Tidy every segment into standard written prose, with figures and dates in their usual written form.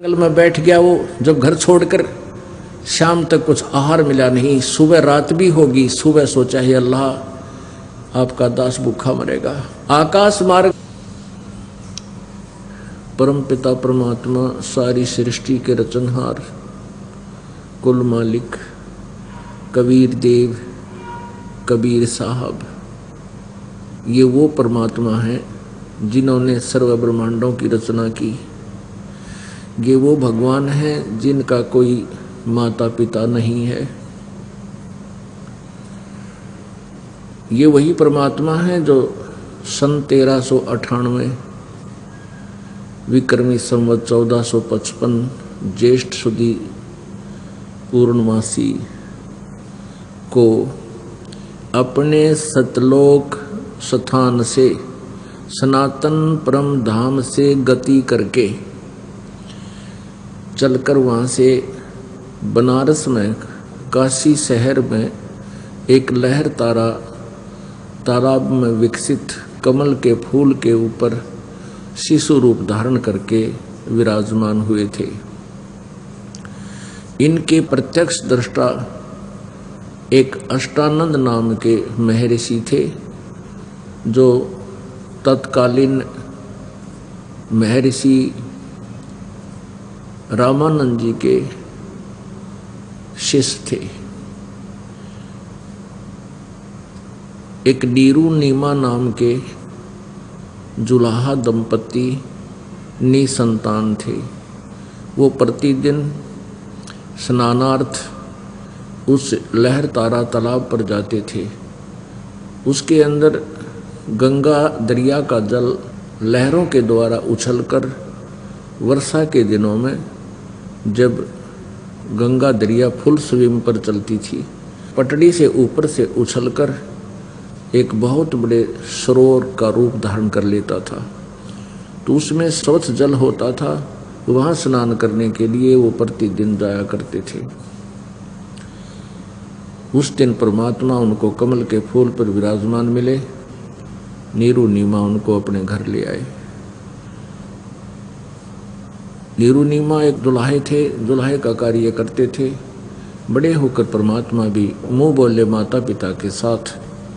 जंगल में बैठ गया वो, जब घर छोड़कर शाम तक कुछ आहार मिला नहीं, सुबह रात भी होगी, सुबह सोचा है अल्लाह आपका दास भूखा मरेगा। आकाश मार्ग परम पिता परमात्मा सारी सृष्टि के रचनहार कुल मालिक कबीर देव कबीर साहब, ये वो परमात्मा हैं जिन्होंने सर्व ब्रह्मांडों की रचना की। ये वो भगवान हैं जिनका कोई माता पिता नहीं है। ये वही परमात्मा है जो सन 1398 विक्रमी संवत 1455 ज्येष्ठ सुदी पूर्णमासी को अपने सतलोक स्थान से सनातन परम धाम से गति करके चलकर वहाँ से बनारस में काशी शहर में एक लहर तारा तालाब में विकसित कमल के फूल के ऊपर शिशु रूप धारण करके विराजमान हुए थे। इनके प्रत्यक्ष दृष्टा एक अष्टानंद नाम के महर्षि थे, जो तत्कालीन महर्षि रामानंद जी के शिष्य थे। एक नीरू नीमा नाम के जुलाहा दंपति निसंतान थे। वो प्रतिदिन स्नानार्थ उस लहर तारा तालाब पर जाते थे। उसके अंदर गंगा दरिया का जल लहरों के द्वारा उछलकर वर्षा के दिनों में जब गंगा दरिया फुल स्विम पर चलती थी, पटड़ी से ऊपर से उछलकर एक बहुत बड़े सरोवर का रूप धारण कर लेता था। तो उसमें स्वच्छ जल होता था, वहाँ स्नान करने के लिए वो प्रतिदिन जाया करते थे। उस दिन परमात्मा उनको कमल के फूल पर विराजमान मिले। नीरू नीमा उनको अपने घर ले आए। नीरू नीमा एक दुल्हे थे, दुल्हे का कार्य करते थे। बड़े होकर परमात्मा भी मुंह बोले माता पिता के साथ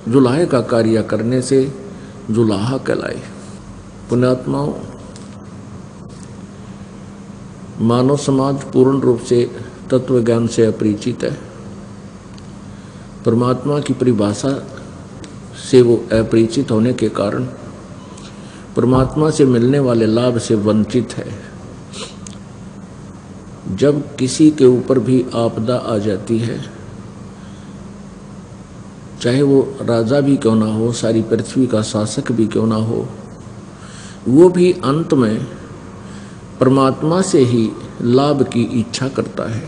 दुल्हे का कार्य करने से जुलाहा कहलाए। पुण्यात्माओं, मानव समाज पूर्ण रूप से तत्व ज्ञान से अपरिचित है। परमात्मा की परिभाषा से वो अपरिचित होने के कारण परमात्मा से मिलने वाले लाभ से वंचित है। जब किसी के ऊपर भी आपदा आ जाती है, चाहे वो राजा भी क्यों ना हो, सारी पृथ्वी का शासक भी क्यों ना हो, वो भी अंत में परमात्मा से ही लाभ की इच्छा करता है।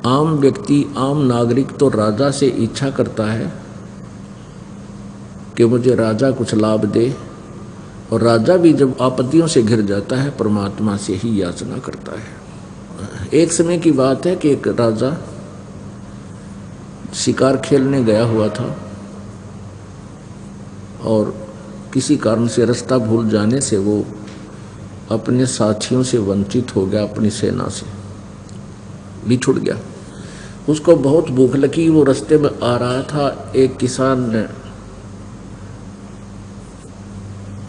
आम व्यक्ति, आम नागरिक तो राजा से इच्छा करता है कि मुझे राजा कुछ लाभ दे, और राजा भी जब आपत्तियों से घिर जाता है परमात्मा से ही याचना करता है। एक समय की बात है कि एक राजा शिकार खेलने गया हुआ था और किसी कारण से रास्ता भूल जाने से वो अपने साथियों से वंचित हो गया, अपनी सेना से बिछुड़ गया। उसको बहुत भूख लगी, वो रास्ते में आ रहा था। एक किसान ने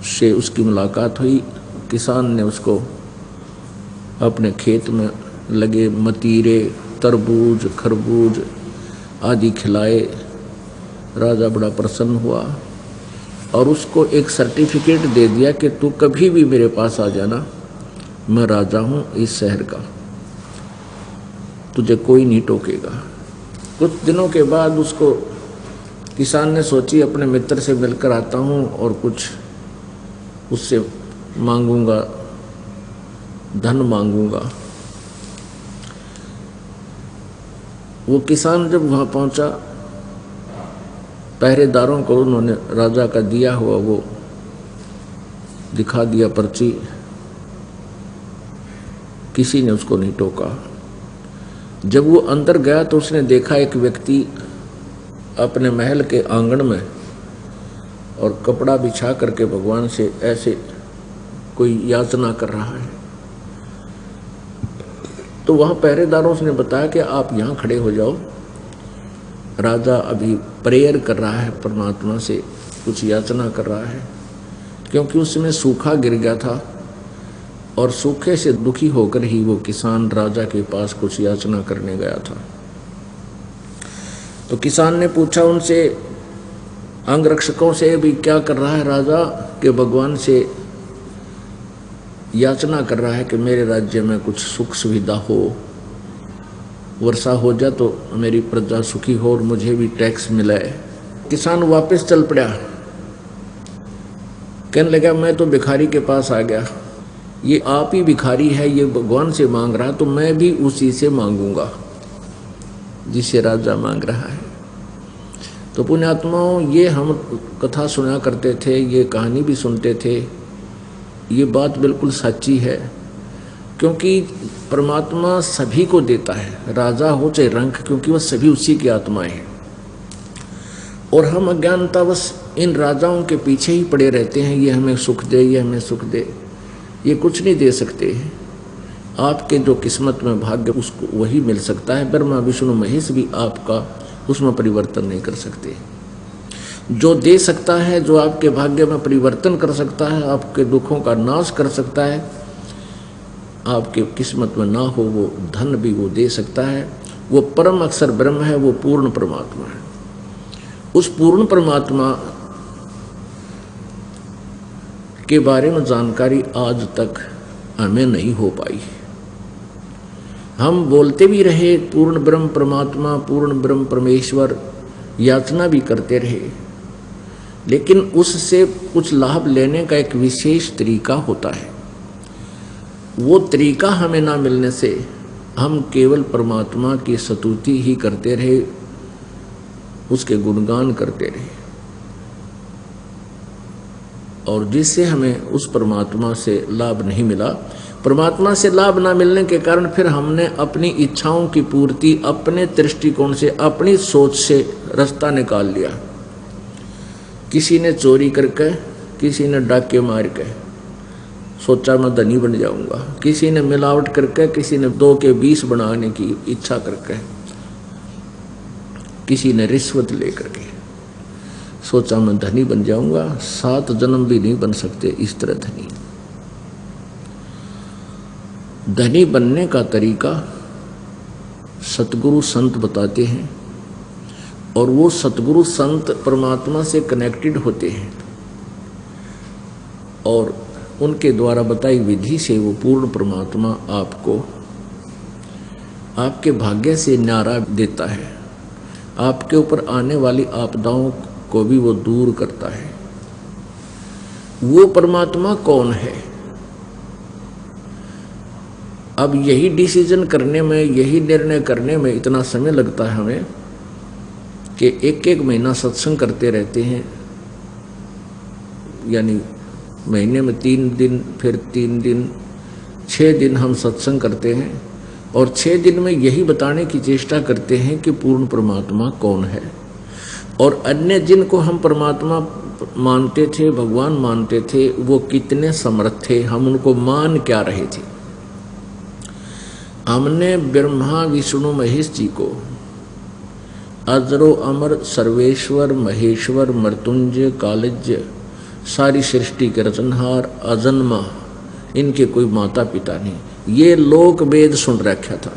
से उसकी मुलाकात हुई। किसान ने उसको अपने खेत में लगे मतीरे, तरबूज, खरबूज आदि खिलाए। राजा बड़ा प्रसन्न हुआ और उसको एक सर्टिफिकेट दे दिया कि तू कभी भी मेरे पास आ जाना, मैं राजा हूँ इस शहर का, तुझे कोई नहीं टोकेगा। कुछ दिनों के बाद उसको किसान ने सोची अपने मित्र से मिलकर आता हूँ और कुछ उससे मांगूंगा, धन मांगूंगा। वो किसान जब वहाँ पहुँचा, पहरेदारों को उन्होंने राजा का दिया हुआ वो दिखा दिया पर्ची। किसी ने उसको नहीं टोका। जब वो अंदर गया तो उसने देखा एक व्यक्ति अपने महल के आंगन में और कपड़ा बिछा करके भगवान से ऐसे कोई याचना कर रहा है। तो वहाँ पहरेदारों ने बताया कि आप यहाँ खड़े हो जाओ, राजा अभी प्रेयर कर रहा है, परमात्मा से कुछ याचना कर रहा है, क्योंकि उसमें सूखा गिर गया था और सूखे से दुखी होकर ही वो किसान राजा के पास कुछ याचना करने गया था। तो किसान ने पूछा उनसे, अंगरक्षकों से, भी क्या कर रहा है राजा, के भगवान से याचना कर रहा है कि मेरे राज्य में कुछ सुख सुविधा हो, वर्षा हो जाए तो मेरी प्रजा सुखी हो और मुझे भी टैक्स मिले। किसान वापस चल पड़ा, कहने लगा मैं तो भिखारी के पास आ गया, ये आप ही भिखारी है, ये भगवान से मांग रहा तो मैं भी उसी से मांगूंगा जिसे राजा मांग रहा है। तो पुण्यात्माओं, ये हम कथा सुना करते थे, ये कहानी भी सुनते थे, ये बात बिल्कुल सच्ची है, क्योंकि परमात्मा सभी को देता है, राजा हो चाहे रंक, क्योंकि वह सभी उसी की आत्माएं हैं। और हम अज्ञानतावश इन राजाओं के पीछे ही पड़े रहते हैं, ये हमें सुख दे, ये हमें सुख दे। ये कुछ नहीं दे सकते। आपके जो किस्मत में भाग्य उसको वही मिल सकता है। ब्रह्मा विष्णु महेश भी आपका उसमें परिवर्तन नहीं कर सकते। जो दे सकता है, जो आपके भाग्य में परिवर्तन कर सकता है, आपके दुखों का नाश कर सकता है, आपके किस्मत में ना हो वो धन भी वो दे सकता है। वो परम अक्षर ब्रह्म है, वो पूर्ण परमात्मा है। उस पूर्ण परमात्मा के बारे में जानकारी आज तक हमें नहीं हो पाई। हम बोलते भी रहे पूर्ण ब्रह्म परमात्मा, पूर्ण ब्रह्म परमेश्वर, याचना भी करते रहे, लेकिन उससे कुछ लाभ लेने का एक विशेष तरीका होता है। वो तरीका हमें ना मिलने से हम केवल परमात्मा की स्तुति ही करते रहे, उसके गुणगान करते रहे, और जिससे हमें उस परमात्मा से लाभ नहीं मिला। परमात्मा से लाभ ना मिलने के कारण फिर हमने अपनी इच्छाओं की पूर्ति अपने दृष्टिकोण से, अपनी सोच से रास्ता निकाल लिया। किसी ने चोरी करके, किसी ने डाके मार के सोचा मैं धनी बन जाऊंगा, किसी ने मिलावट करके, किसी ने 2 के 20 बनाने की इच्छा करके, किसी ने रिश्वत लेकर के सोचा मैं धनी बन जाऊंगा। 7 जन्म भी नहीं बन सकते इस तरह धनी। धनी बनने का तरीका सतगुरु संत बताते हैं, और वो सतगुरु संत परमात्मा से कनेक्टेड होते हैं, और उनके द्वारा बताई विधि से वो पूर्ण परमात्मा आपको आपके भाग्य से न्यारा देता है, आपके ऊपर आने वाली आपदाओं को भी वो दूर करता है। वो परमात्मा कौन है? अब यही डिसीजन करने में, यही निर्णय करने में इतना समय लगता है हमें कि 1-1 महीना सत्संग करते रहते हैं, यानी महीने में 3 दिन, फिर 3 दिन, 6 दिन हम सत्संग करते हैं, और 6 दिन में यही बताने की चेष्टा करते हैं कि पूर्ण परमात्मा कौन है। और अन्य जिनको हम परमात्मा मानते थे, भगवान मानते थे, वो कितने समर्थ थे, हम उनको मान क्या रहे थे। हमने ब्रह्मा विष्णु महेश जी को अजरो अमर सर्वेश्वर महेश्वर मृत्युंजय कालज्य सारी सृष्टि के रचनहार अजन्मा, इनके कोई माता पिता नहीं, ये लोक वेद सुन रखा था,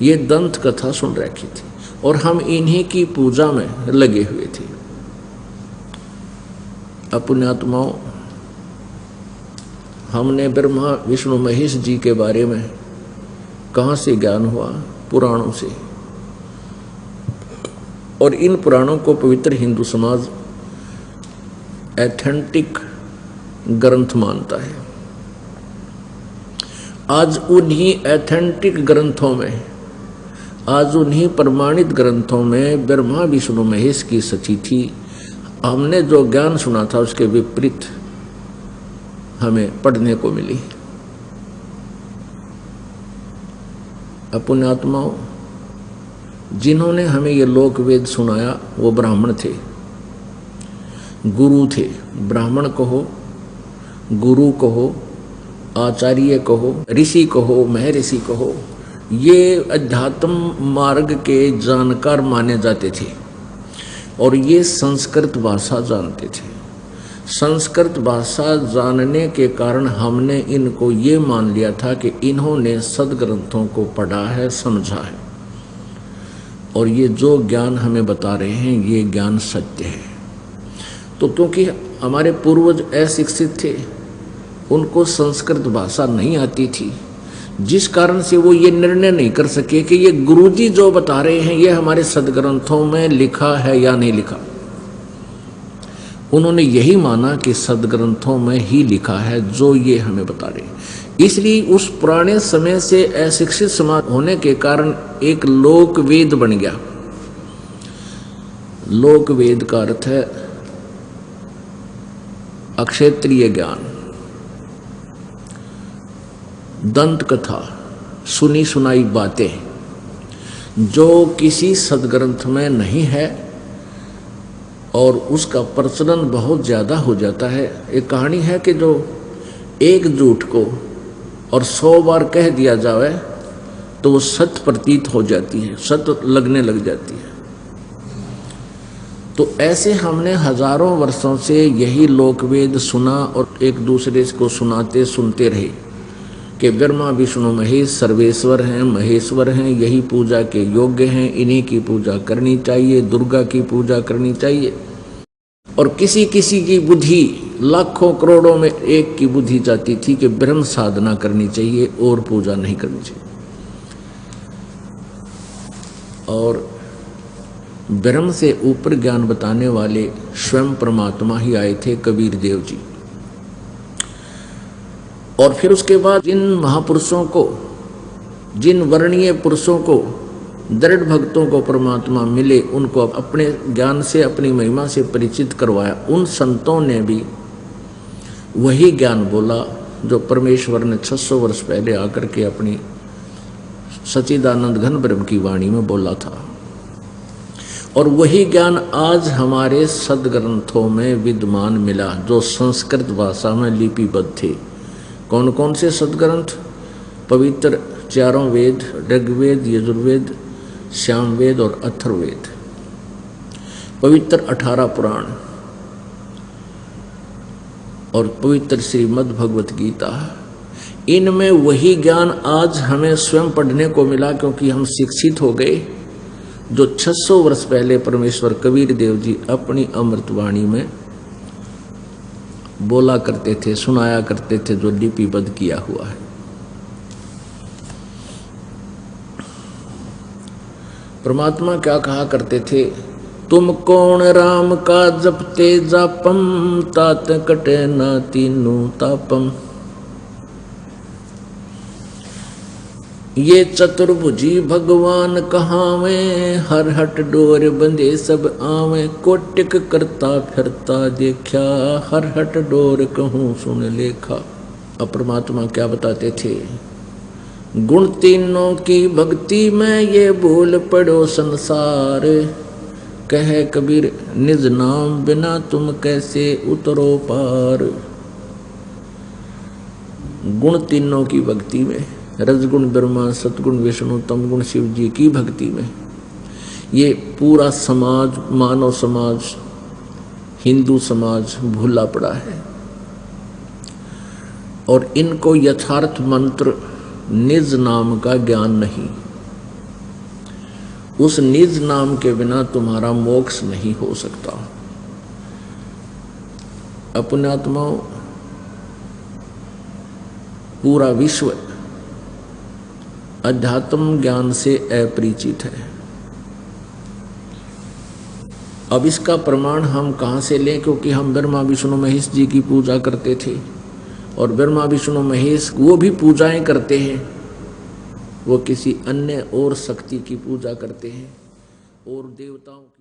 ये दंत कथा सुन रखी थी, और हम इन्हीं की पूजा में लगे हुए थे। पुण्यात्माओं, हमने ब्रह्मा विष्णु महेश जी के बारे में कहाँ से ज्ञान हुआ? पुराणों से। और इन पुराणों को पवित्र हिंदू समाज एथेंटिक ग्रंथ मानता है। आज उन्हीं एथेंटिक ग्रंथों में, आज उन्हीं प्रमाणित ग्रंथों में ब्रह्मा विष्णु महेश की सची थी। हमने जो ज्ञान सुना था उसके विपरीत हमें पढ़ने को मिली। पुण्यात्माओं, जिन्होंने हमें ये लोक वेद सुनाया वो ब्राह्मण थे, गुरु थे। ब्राह्मण कहो, गुरु कहो, आचार्य कहो, ऋषि कहो, महर्षि कहो, ये अध्यात्म मार्ग के जानकार माने जाते थे और ये संस्कृत भाषा जानते थे। संस्कृत भाषा जानने के कारण हमने इनको ये मान लिया था कि इन्होंने सदग्रंथों को पढ़ा है, समझा है, और ये जो ज्ञान हमें बता रहे हैं ये ज्ञान सत्य है। तो क्योंकि हमारे पूर्वज अशिक्षित थे, उनको संस्कृत भाषा नहीं आती थी, जिस कारण से वो ये निर्णय नहीं कर सके कि ये गुरुजी जो बता रहे हैं ये हमारे सदग्रंथों में लिखा है या नहीं लिखा। उन्होंने यही माना कि सदग्रंथों में ही लिखा है जो ये हमें बता रहे हैं। इसलिए उस पुराने समय से अशिक्षित समाज होने के कारण एक लोक वेद बन गया। लोक वेद का अर्थ है अक्षेत्रीय ज्ञान, दंत कथा, सुनी सुनाई बातें जो किसी सदग्रंथ में नहीं है और उसका प्रचलन बहुत ज़्यादा हो जाता है। एक कहानी है कि जो एक झूठ को और 100 बार कह दिया जाए तो वो सत्य प्रतीत हो जाती है, सत्य लगने लग जाती है। तो ऐसे हमने हजारों वर्षों से यही लोकवेद सुना और एक दूसरे को सुनाते सुनते रहे कि ब्रह्मा विष्णु महेश सर्वेश्वर हैं, महेश्वर हैं, यही पूजा के योग्य हैं, इन्हीं की पूजा करनी चाहिए, दुर्गा की पूजा करनी चाहिए। और किसी किसी की बुद्धि लाखों करोड़ों में एक की बुद्धि जाती थी कि ब्रह्म साधना करनी चाहिए और पूजा नहीं करनी चाहिए। और ब्रह्म से ऊपर ज्ञान बताने वाले स्वयं परमात्मा ही आए थे, कबीर देव जी। और फिर उसके बाद जिन महापुरुषों को, जिन वर्णीय पुरुषों को, दृढ़ भक्तों को परमात्मा मिले, उनको अपने ज्ञान से, अपनी महिमा से परिचित करवाया। उन संतों ने भी वही ज्ञान बोला जो परमेश्वर ने 600 वर्ष पहले आकर के अपनी सच्चिदानंद घन ब्रह्म की वाणी में बोला था। और वही ज्ञान आज हमारे सदग्रंथों में विद्यमान मिला जो संस्कृत भाषा में लिपिबद्ध थे। कौन कौन से सदग्रंथ? पवित्र चारों वेद, ऋग्वेद, यजुर्वेद, सामवेद और अथर्ववेद, पवित्र 18 पुराण और पवित्र श्रीमद् भगवत गीता। इनमें वही ज्ञान आज हमें स्वयं पढ़ने को मिला क्योंकि हम शिक्षित हो गए, जो 600 वर्ष पहले परमेश्वर कबीर देव जी अपनी अमृतवाणी में बोला करते थे, सुनाया करते थे, जो लिपिबद्ध किया हुआ है। परमात्मा क्या कहा करते थे? तुम कौन राम का जपते जापम, तात कटे ना तीनू तापम। ये चतुर्भुजी भगवान कहावे, हर हट डोर बंदे सब आवे। कोटिक करता फिरता देखा, हर हट डोर कहूँ सुन लेखा। अब परमात्मा क्या बताते थे? गुण तीनों की भक्ति में ये भूल पड़ो संसार। कहे कबीर निज नाम बिना तुम कैसे उतरो पार। गुण तीनों की भक्ति में, रजगुण ब्रह्मा, सतगुण विष्णु, तमगुण शिव जी की भक्ति में ये पूरा समाज, मानव समाज, हिंदू समाज भूला पड़ा है। और इनको यथार्थ मंत्र निज नाम का ज्ञान नहीं। उस निज नाम के बिना तुम्हारा मोक्ष नहीं हो सकता। अपने आत्माओं, पूरा विश्व अध्यात्म ज्ञान से अपरिचित है। अब इसका प्रमाण हम कहाँ से लें? क्योंकि हम ब्रह्मा विष्णु महेश जी की पूजा करते थे और ब्रह्मा विष्णु महेश वो भी पूजाएं करते हैं, वो किसी अन्य और शक्ति की पूजा करते हैं और देवताओं की।